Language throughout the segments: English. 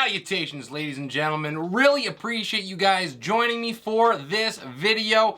Salutations, ladies and gentlemen. Really appreciate you guys joining me for this video.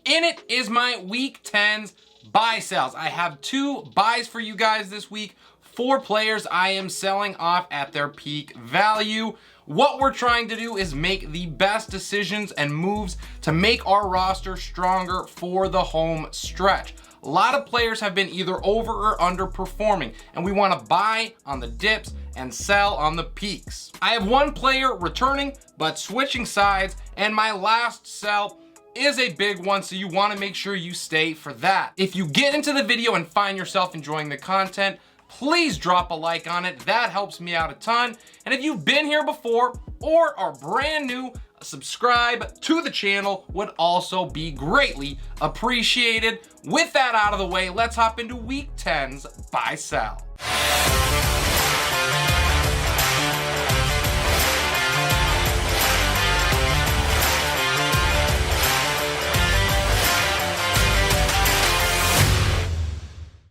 In it is my week 10's buy sells. I have 2 buys for you guys this week. 4 players I am selling off at their peak value. What we're trying to do is make the best decisions and moves to make our roster stronger for the home stretch. A lot of players have been either over or underperforming, and we want to buy on the dips and sell on the peaks. I have 1 player returning, but switching sides, and my last sell is a big one, so you want to make sure you stay for that. If you get into the video and find yourself enjoying the content, please drop a like on it. That helps me out a ton. And if you've been here before or are brand new, subscribe to the channel would also be greatly appreciated. With that out of the way, let's hop into week 10's buy sell.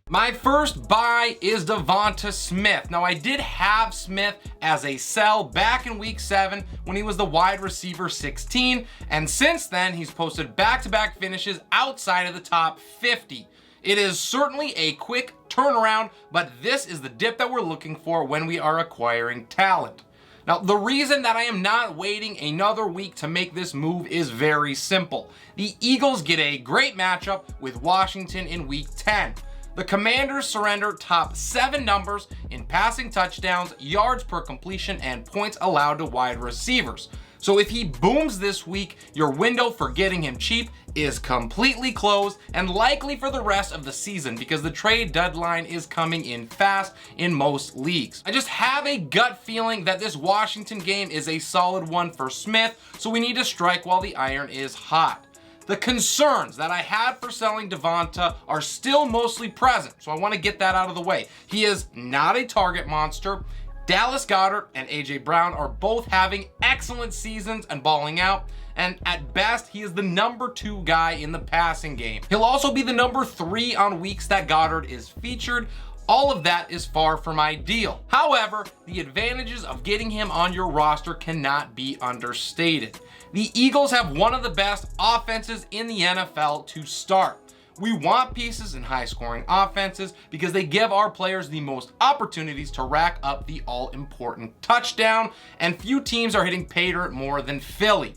My first buy is DeVonta Smith. Now, I did have Smith as a sell back in week 7 when he was the wide receiver 16, and since then he's posted back-to-back finishes outside of the top 50. It is certainly a quick turnaround, but this is the dip that we're looking for when we are acquiring talent. Now, the reason that I am not waiting another week to make this move is very simple. The Eagles get a great matchup with Washington in week 10. The Commanders surrender top 7 numbers in passing touchdowns, yards per completion, and points allowed to wide receivers. So if he booms this week, your window for getting him cheap is completely closed and likely for the rest of the season because the trade deadline is coming in fast in most leagues. I just have a gut feeling that this Washington game is a solid one for Smith, so we need to strike while the iron is hot. The concerns that I had for selling DeVonta are still mostly present, so I want to get that out of the way. He is not a target monster. Dallas Goedert and A.J. Brown are both having excellent seasons and balling out, and at best, he is the number 2 guy in the passing game. He'll also be the number 3 on weeks that Goedert is featured. All of that is far from ideal. However, the advantages of getting him on your roster cannot be understated. The Eagles have one of the best offenses in the NFL to start. We want pieces in high-scoring offenses because they give our players the most opportunities to rack up the all-important touchdown, and few teams are hitting pay dirt more than Philly.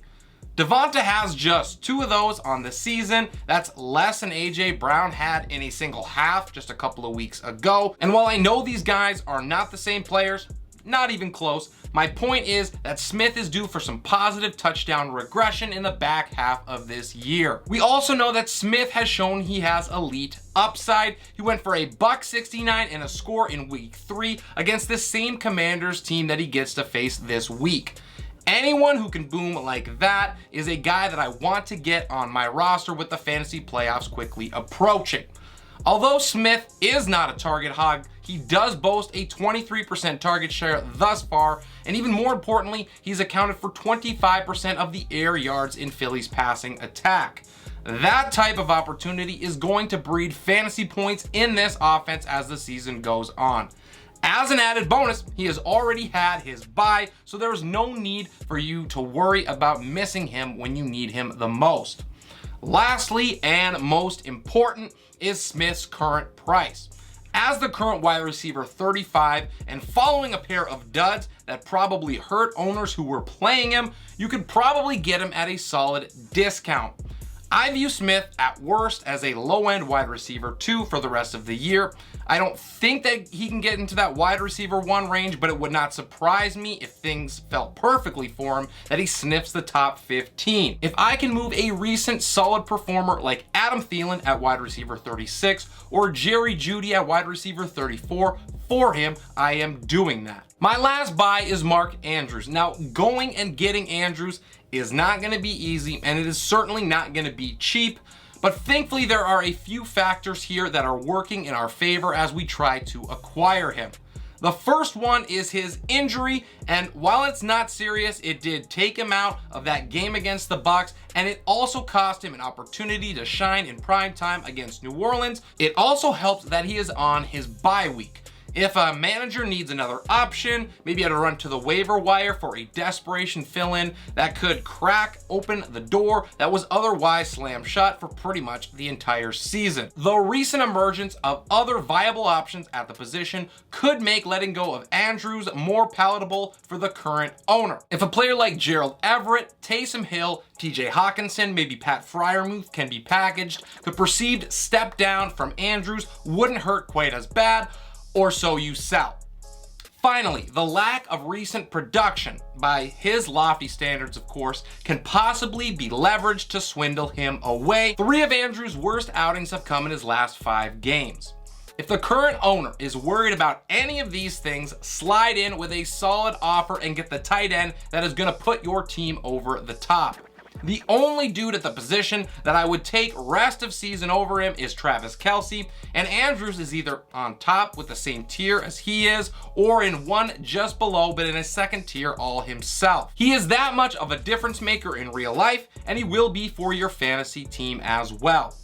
DeVonta has just 2 of those on the season. That's less than A.J. Brown had in a single half just a couple of weeks ago. And while I know these guys are not the same players, not even close, my point is that Smith is due for some positive touchdown regression in the back half of this year. We also know that Smith has shown he has elite upside. He went for a $169 and a score in week 3 against this same Commanders team that he gets to face this week. Anyone who can boom like that is a guy that I want to get on my roster with the fantasy playoffs quickly approaching. Although Smith is not a target hog, he does boast a 23% target share thus far, and even more importantly, he's accounted for 25% of the air yards in Philly's passing attack. That type of opportunity is going to breed fantasy points in this offense as the season goes on. As an added bonus, he has already had his bye, so there is no need for you to worry about missing him when you need him the most. Lastly, and most important, is Smith's current price. As the current wide receiver 35 and following a pair of duds that probably hurt owners who were playing him, you could probably get him at a solid discount. I view Smith at worst as a low-end wide receiver 2 for the rest of the year. I don't think that he can get into that wide receiver 1 range, but it would not surprise me if things fell perfectly for him that he sniffs the top 15. If I can move a recent solid performer like Adam Thielen at wide receiver 36 or Jerry Jeudy at wide receiver 34 for him, I am doing that. My last buy is Mark Andrews. Now, going and getting Andrews is not going to be easy, and it is certainly not going to be cheap, but thankfully there are a few factors here that are working in our favor as we try to acquire him. The first one is his injury, and while it's not serious, it did take him out of that game against the Bucs, and it also cost him an opportunity to shine in prime time against New Orleans. It also helps that he is on his bye week. If a manager needs another option, maybe had to run to the waiver wire for a desperation fill-in that could crack open the door that was otherwise slammed shut for pretty much the entire season. The recent emergence of other viable options at the position could make letting go of Andrews more palatable for the current owner. If a player like Gerald Everett, Taysom Hill, TJ Hawkinson, maybe Pat Freiermuth can be packaged, the perceived step down from Andrews wouldn't hurt quite as bad, or so you sell. Finally, the lack of recent production, by his lofty standards of course, can possibly be leveraged to swindle him away. 3 of Andrews' worst outings have come in his last 5 games. If the current owner is worried about any of these things, slide in with a solid offer and get the tight end that is going to put your team over the top. The only dude at the position that I would take rest of season over him is Travis Kelce, and Andrews is either on top with the same tier as he is, or in one just below but in a second tier all himself. He is that much of a difference maker in real life, and he will be for your fantasy team as well.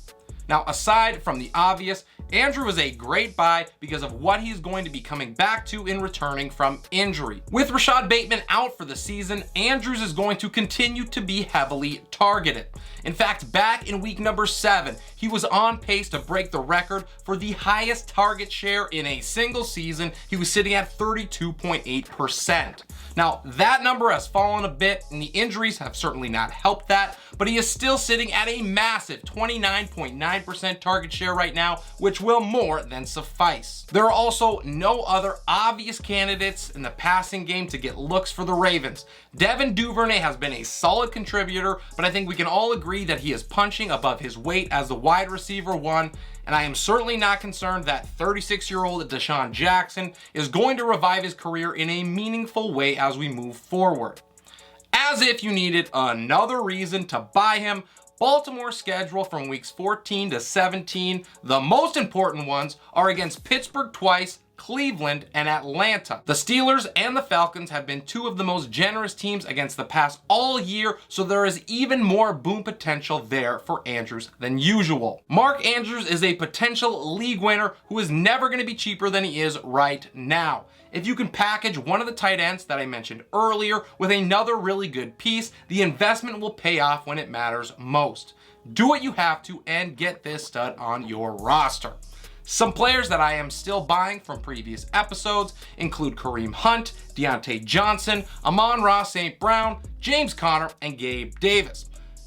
Now, aside from the obvious, Andrew is a great buy because of what he's going to be coming back to in returning from injury. With Rashad Bateman out for the season, Andrews is going to continue to be heavily targeted. In fact, back in week number 7, he was on pace to break the record for the highest target share in a single season. He was sitting at 32.8%. Now, that number has fallen a bit, and the injuries have certainly not helped that, but he is still sitting at a massive 29.9% target share right now, which will more than suffice. There are also no other obvious candidates in the passing game to get looks for the Ravens. Devin Duvernay has been a solid contributor, but I think we can all agree that he is punching above his weight as the wide receiver 1, and I am certainly not concerned that 36-year-old Deshaun Jackson is going to revive his career in a meaningful way as we move forward. As if you needed another reason to buy him, Baltimore's schedule from weeks 14 to 17, the most important ones, are against Pittsburgh twice, Cleveland, and Atlanta. The Steelers and the Falcons have been 2 of the most generous teams against the pass all year, so there is even more boom potential there for Andrews than usual. Mark Andrews is a potential league winner who is never going to be cheaper than he is right now. If you can package one of the tight ends that I mentioned earlier with another really good piece, the investment will pay off when it matters most. Do what you have to and get this stud on your roster. Some players that I am still buying from previous episodes include Kareem Hunt, Deontay Johnson, Amon-Ra St. Brown, James Conner, and Gabe Davis.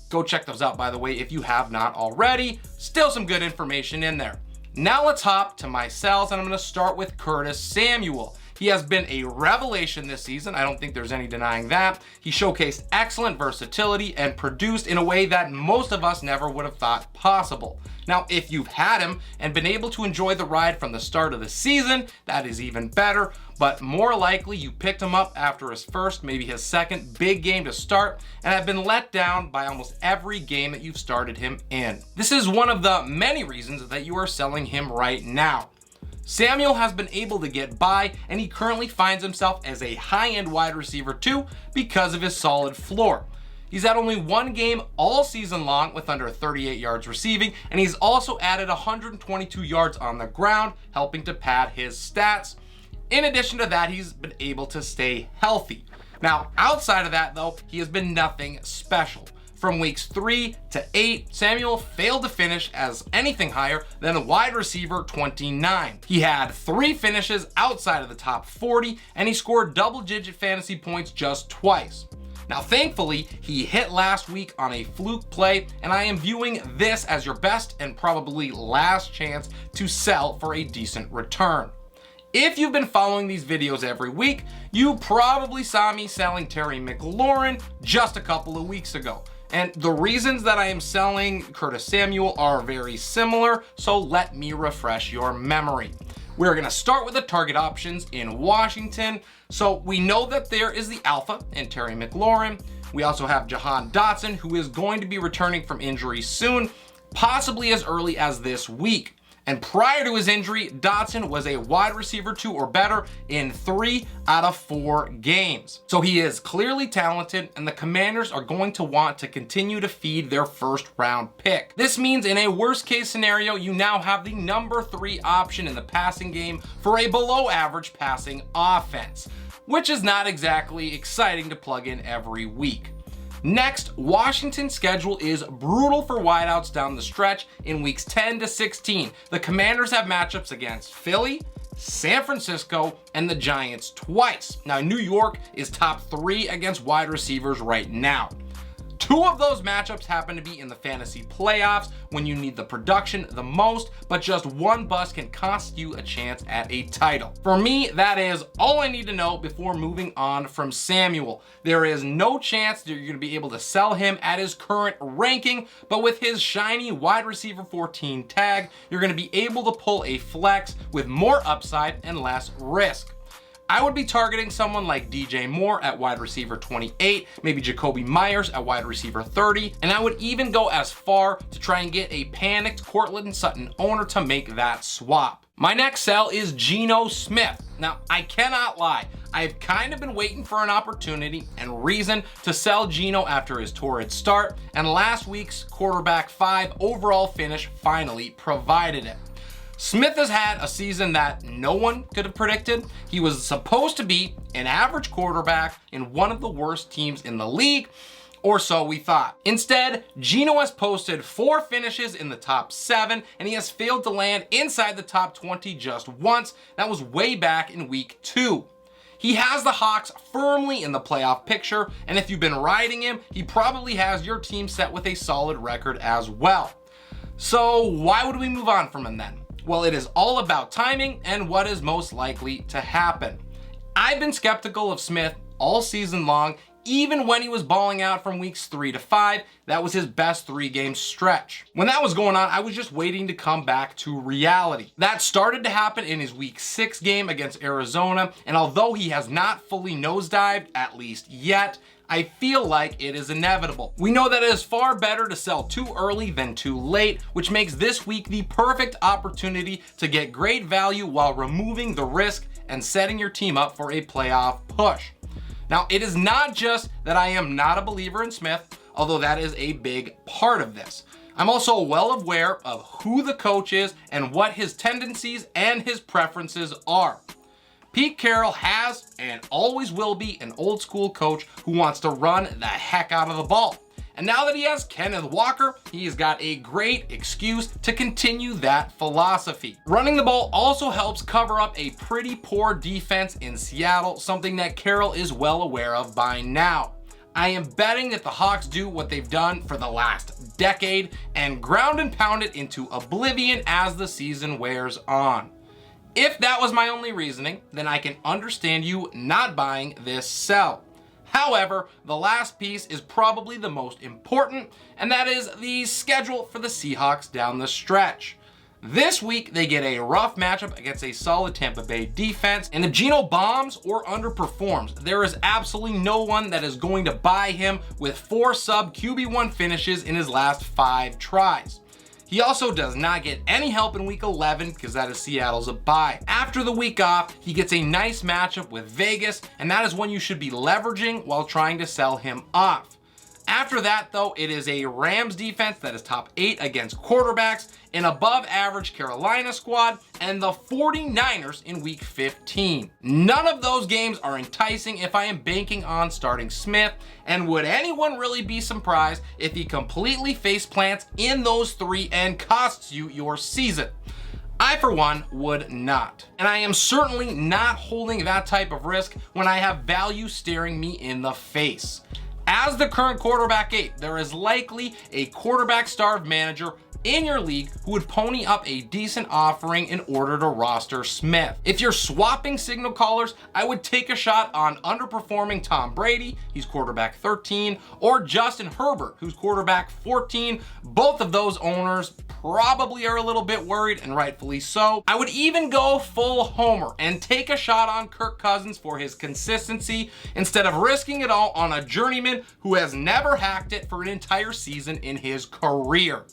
Go check those out, by the way, if you have not already. Still some good information in there. Now let's hop to my sells, and I'm going to start with Curtis Samuel. He has been a revelation this season. I don't think there's any denying that. He showcased excellent versatility and produced in a way that most of us never would have thought possible. Now, if you've had him and been able to enjoy the ride from the start of the season, that is even better, but more likely you picked him up after his first, maybe his second big game to start, and have been let down by almost every game that you've started him in. This is one of the many reasons that you are selling him right now. Samuel has been able to get by, and he currently finds himself as a high-end wide receiver too because of his solid floor. He's had only 1 game all season long with under 38 yards receiving, and he's also added 122 yards on the ground, helping to pad his stats. In addition to that, he's been able to stay healthy. Now, outside of that though, he has been nothing special. From weeks 3 to 8, Samuel failed to finish as anything higher than a wide receiver 29. He had 3 finishes outside of the top 40, and he scored double-digit fantasy points just twice. Now, thankfully, he hit last week on a fluke play, and I am viewing this as your best and probably last chance to sell for a decent return. If you've been following these videos every week, you probably saw me selling Terry McLaurin just a couple of weeks ago. And the reasons that I am selling Curtis Samuel are very similar, so let me refresh your memory. We're going to start with the target options in Washington. So we know that there is the alpha in Terry McLaurin. We also have Jahan Dotson, who is going to be returning from injury soon, possibly as early as this week. And prior to his injury, Dotson was a wide receiver 2 or better in 3 out of 4 games. So he is clearly talented, and the Commanders are going to want to continue to feed their first round pick. This means in a worst case scenario, you now have the number 3 option in the passing game for a below average passing offense, which is not exactly exciting to plug in every week. Next, Washington's schedule is brutal for wideouts down the stretch in weeks 10 to 16. The Commanders have matchups against Philly, San Francisco, and the Giants twice. Now, New York is top 3 against wide receivers right now. 2 of those matchups happen to be in the fantasy playoffs when you need the production the most, but just one bust can cost you a chance at a title. For me, that is all I need to know before moving on from Samuel. There is no chance that you're going to be able to sell him at his current ranking, but with his shiny wide receiver 14 tag, you're going to be able to pull a flex with more upside and less risk. I would be targeting someone like DJ Moore at wide receiver 28, maybe Jacoby Myers at wide receiver 30, and I would even go as far to try and get a panicked Courtland Sutton owner to make that swap. My next sell is Geno Smith. Now, I cannot lie, I've kind of been waiting for an opportunity and reason to sell Geno after his torrid start, and last week's quarterback 5 overall finish finally provided it. Smith has had a season that no one could have predicted. He was supposed to be an average quarterback in one of the worst teams in the league, or so we thought. Instead, Geno has posted 4 finishes in the top 7, and he has failed to land inside the top 20 just once. That was way back in week 2. He has the Hawks firmly in the playoff picture, and if you've been riding him, he probably has your team set with a solid record as well. So why would we move on from him then? Well, it is all about timing and what is most likely to happen. I've been skeptical of Smith all season long, even when he was balling out from weeks 3 to 5. That was his best 3-game stretch. When that was going on, I was just waiting to come back to reality. That started to happen in his week 6 game against Arizona, and although he has not fully nosedived, at least yet, I feel like it is inevitable. We know that it is far better to sell too early than too late, which makes this week the perfect opportunity to get great value while removing the risk and setting your team up for a playoff push. Now, it is not just that I am not a believer in Smith, although that is a big part of this. I'm also well aware of who the coach is and what his tendencies and his preferences are. Pete Carroll has and always will be an old school coach who wants to run the heck out of the ball. And now that he has Kenneth Walker, he's got a great excuse to continue that philosophy. Running the ball also helps cover up a pretty poor defense in Seattle, something that Carroll is well aware of by now. I am betting that the Hawks do what they've done for the last decade and ground and pound it into oblivion as the season wears on. If that was my only reasoning, then I can understand you not buying this sell. However, the last piece is probably the most important, and that is the schedule for the Seahawks down the stretch. This week, they get a rough matchup against a solid Tampa Bay defense, and if Geno bombs or underperforms, there is absolutely no one that is going to buy him with 4 sub QB1 finishes in his last 5 tries. He also does not get any help in week 11 because that is Seattle's a bye. After the week off, he gets a nice matchup with Vegas, and that is one you should be leveraging while trying to sell him off. After that, though, it is a Rams defense that is top 8 against quarterbacks, an above average Carolina squad, and the 49ers in week 15. None of those games are enticing if I am banking on starting Smith, and would anyone really be surprised if he completely face plants in those 3 and costs you your season? I, for one, would not. And I am certainly not holding that type of risk when I have value staring me in the face. As the current quarterback 8, there is likely a quarterback-starved manager in your league who would pony up a decent offering in order to roster Smith. If you're swapping signal callers, I would take a shot on underperforming Tom Brady, he's quarterback 13, or Justin Herbert, who's quarterback 14. Both of those owners probably are a little bit worried, and rightfully so. I would even go full homer and take a shot on Kirk Cousins for his consistency instead of risking it all on a journeyman who has never hacked it for an entire season in his career.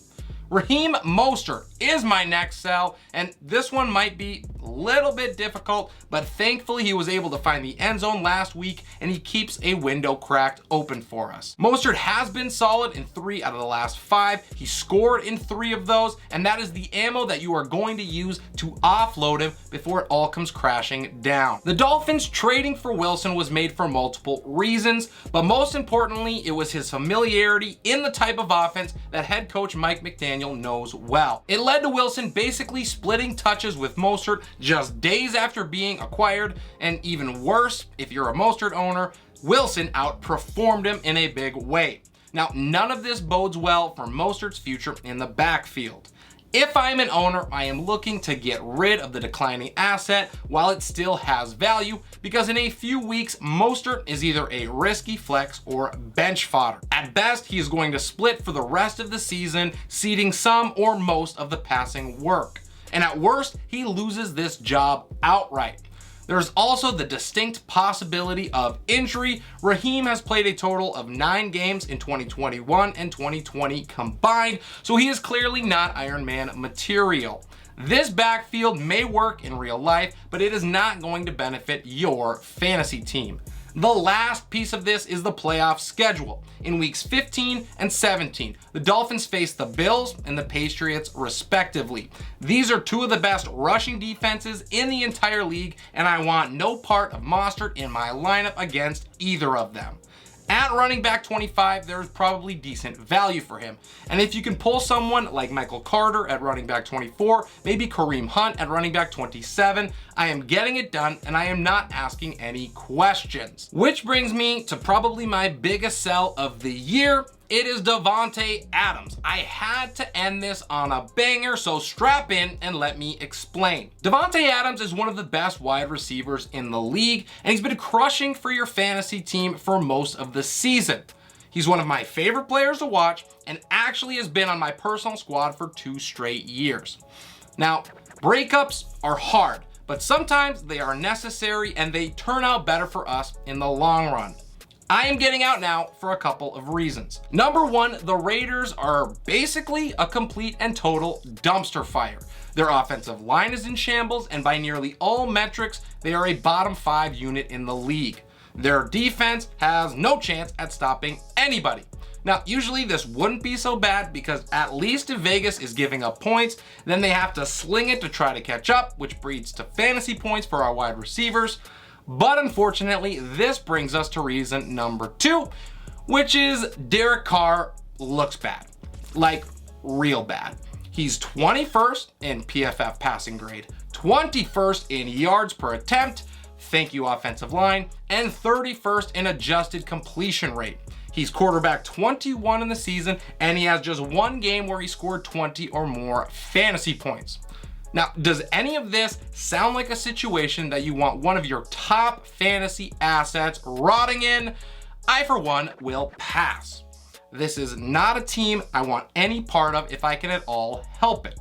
Raheem Mostert is my next sell, and this one might be a little bit difficult, but thankfully he was able to find the end zone last week, and he keeps a window cracked open for us. Mostert has been solid in 3 out of the last 5. He scored in 3 of those, and that is the ammo that you are going to use to offload him before it all comes crashing down. The Dolphins trading for Wilson was made for multiple reasons, but most importantly, it was his familiarity in the type of offense that head coach Mike McDaniel knows well. It led to Wilson basically splitting touches with Mostert just days after being acquired, and even worse, if you're a Mostert owner, Wilson outperformed him in a big way. Now, none of this bodes well for Mostert's future in the backfield. If I'm an owner, I am looking to get rid of the declining asset while it still has value, because in a few weeks, Mostert is either a risky flex or bench fodder. At best, he is going to split for the rest of the season, ceding some or most of the passing work. And at worst, he loses this job outright. There's also the distinct possibility of injury. Raheem has played a total of 9 games in 2021 and 2020 combined, so he is clearly not Iron Man material. This backfield may work in real life, but it is not going to benefit your fantasy team. The last piece of this is the playoff schedule. In weeks 15 and 17, the Dolphins face the Bills and the Patriots respectively. These are 2 of the best rushing defenses in the entire league, and I want no part of Mostert in my lineup against either of them. At running back 25, there's probably decent value for him. And if you can pull someone like Michael Carter at running back 24, maybe Kareem Hunt at running back 27, I am getting it done and I am not asking any questions. Which brings me to probably my biggest sell of the year. It is Davante Adams. I had to end this on a banger, so strap in and let me explain. Davante Adams is one of the best wide receivers in the league, and he's been crushing for your fantasy team for most of the season. He's one of my favorite players to watch and actually has been on my personal squad for 2 straight years. Now, breakups are hard, but sometimes they are necessary and they turn out better for us in the long run. I am getting out now for a couple of reasons. Number 1, the Raiders are basically a complete and total dumpster fire. Their offensive line is in shambles, and by nearly all metrics, they are a bottom 5 unit in the league. Their defense has no chance at stopping anybody. Now, usually this wouldn't be so bad because at least if Vegas is giving up points, then they have to sling it to try to catch up, which breeds to fantasy points for our wide receivers. But unfortunately, this brings us to reason number 2, which is Derek Carr looks bad. Like, real bad. He's 21st in PFF passing grade, 21st in yards per attempt, thank you offensive line, and 31st in adjusted completion rate. He's quarterback 21 in the season, and he has just 1 game where he scored 20 or more fantasy points. Now, does any of this sound like a situation that you want one of your top fantasy assets rotting in? I, for one, will pass. This is not a team I want any part of if I can at all help it.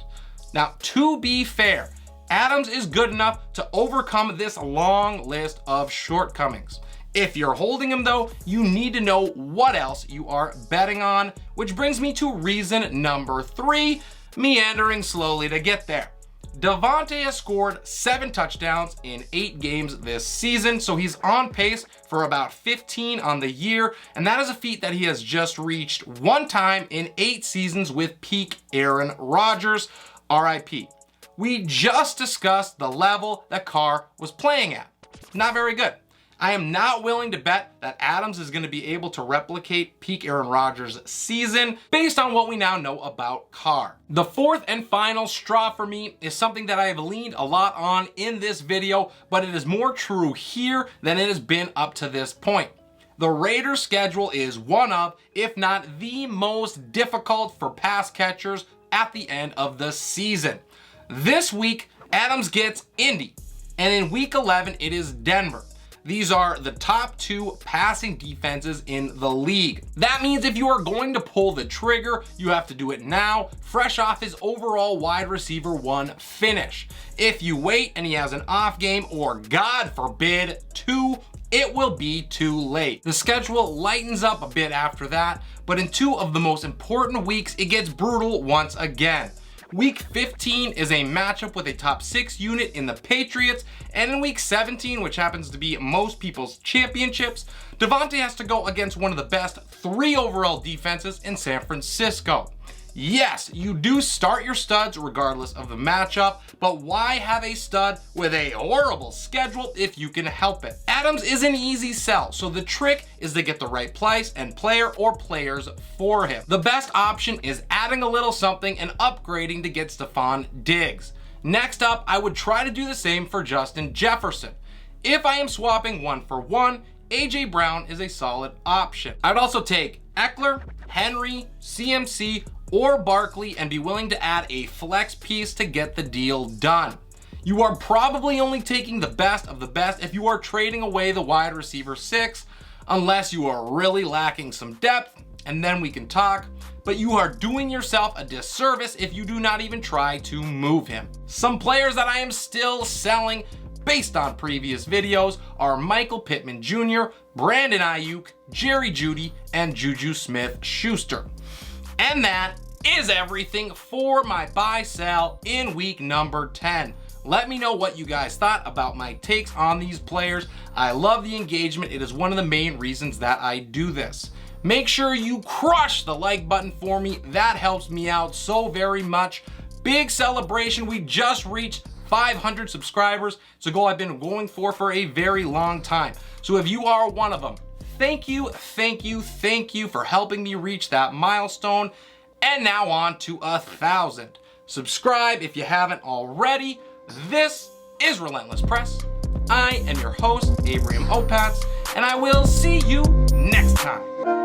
Now, to be fair, Adams is good enough to overcome this long list of shortcomings. If you're holding him though, you need to know what else you are betting on, which brings me to reason number 3, meandering slowly to get there. DeVonta has scored 7 touchdowns in 8 games this season, so he's on pace for about 15 on the year, and that is a feat that he has just reached 1 time in 8 seasons with peak Aaron Rodgers, RIP. We just discussed the level that Carr was playing at. Not very good. I am not willing to bet that Adams is going to be able to replicate peak Aaron Rodgers' season based on what we now know about Carr. The 4th and final straw for me is something that I have leaned a lot on in this video, but it is more true here than it has been up to this point. The Raiders' schedule is one of, if not the most difficult for pass catchers at the end of the season. This week, Adams gets Indy, and in week 11, it is Denver. These are the top 2 passing defenses in the league. That means if you are going to pull the trigger, you have to do it now, fresh off his overall wide receiver 1 finish. If you wait and he has an off game, or God forbid, 2 it will be too late. The schedule lightens up a bit after that, but in 2 of the most important weeks, it gets brutal once again. Week 15 is a matchup with a top 6 unit in the Patriots, and in week 17, which happens to be most people's championships, Davante has to go against one of the best 3 overall defenses in San Francisco. Yes, you do start your studs regardless of the matchup, but why have a stud with a horrible schedule if you can help it? Adams is an easy sell, so the trick is to get the right price and player or players for him. The best option is adding a little something and upgrading to get Stefon Diggs. Next up, I would try to do the same for Justin Jefferson. If I am swapping 1 for 1, AJ Brown is a solid option. I'd also take Eckler, Henry, CMC, or Barkley and be willing to add a flex piece to get the deal done. You are probably only taking the best of the best if you are trading away the wide receiver 6, unless you are really lacking some depth, and then we can talk, but you are doing yourself a disservice if you do not even try to move him. Some players that I am still selling based on previous videos are Michael Pittman Jr., Brandon Ayuk, Jerry Jeudy, and Juju Smith-Schuster. And that is everything for my buy sell in week number 10. Let me know what you guys thought about my takes on these players. I love the engagement. It is one of the main reasons that I do this. Make sure you crush the like button for me. That helps me out so very much. Big celebration. We just reached 500 subscribers. It's a goal I've been going for a very long time. So if you are one of them, thank you for helping me reach that milestone. And now on to 1,000. Subscribe if you haven't already. This is Relentless Press. I am your host, Abraham Opatz, and I will see you next time.